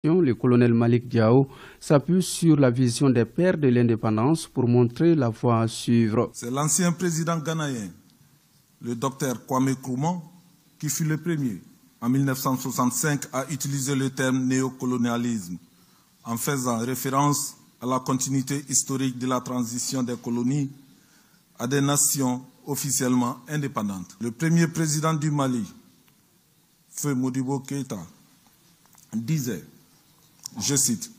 Le colonel Malick Diao s'appuie sur la vision des pères de l'indépendance pour montrer la voie à suivre. C'est l'ancien président ghanéen, le docteur Kwame Nkrumah, qui fut le premier, en 1965, à utiliser le terme néocolonialisme, en faisant référence à la continuité historique de la transition des colonies à des nations officiellement indépendantes. Le premier président du Mali, Feu Modibo Keïta, disait, je cite,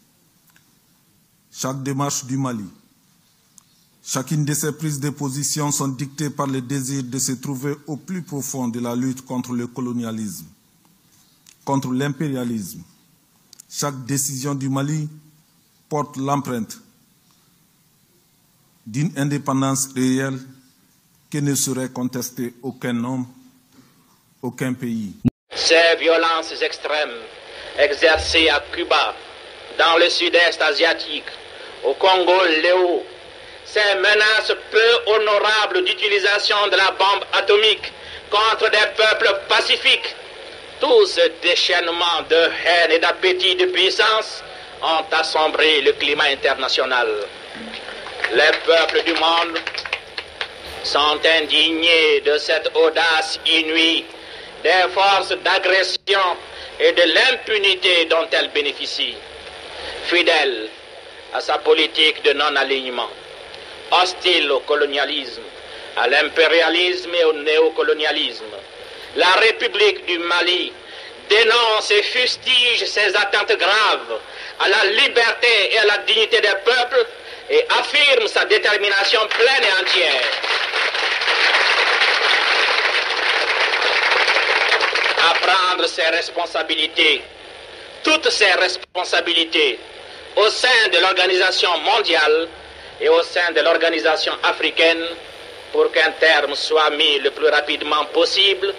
« Chaque démarche du Mali, chacune de ses prises de position sont dictées par le désir de se trouver au plus profond de la lutte contre le colonialisme, contre l'impérialisme. Chaque décision du Mali porte l'empreinte d'une indépendance réelle que ne saurait contester aucun homme, aucun pays. » Ces violences extrêmes exercées à Cuba, dans le sud-est asiatique, au Congo, Léo, ces menaces peu honorables d'utilisation de la bombe atomique contre des peuples pacifiques, tout ce déchaînement de haine et d'appétit de puissance ont assombri le climat international. Les peuples du monde sont indignés de cette audace inouïe des forces d'agression et de l'impunité dont elles bénéficient. Fidèle à sa politique de non-alignement, hostile au colonialisme, à l'impérialisme et au néocolonialisme, la République du Mali dénonce et fustige ces atteintes graves à la liberté et à la dignité des peuples et affirme sa détermination pleine et entière à prendre ses responsabilités, toutes ses responsabilités, au sein de l'organisation mondiale et au sein de l'organisation africaine pour qu'un terme soit mis le plus rapidement possible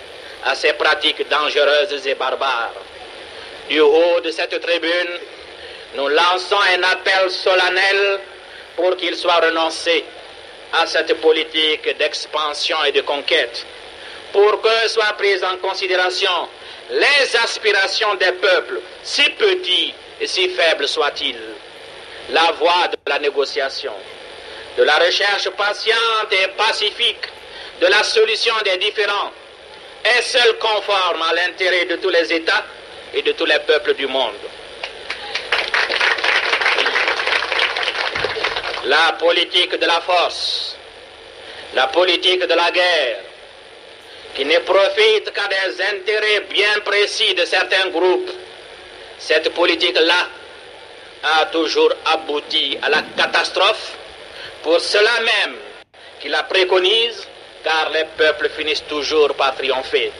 à ces pratiques dangereuses et barbares. Du haut de cette tribune, nous lançons un appel solennel pour qu'il soit renoncé à cette politique d'expansion et de conquête, pour que soient prises en considération les aspirations des peuples, si petits et si faibles soient-ils. La voie de la négociation, de la recherche patiente et pacifique de la solution des différends est seule conforme à l'intérêt de tous les États et de tous les peuples du monde. La politique de la force, la politique de la guerre, qui ne profite qu'à des intérêts bien précis de certains groupes, cette politique-là a toujours abouti à la catastrophe pour ceux-là même qui la préconisent, car les peuples finissent toujours par triompher.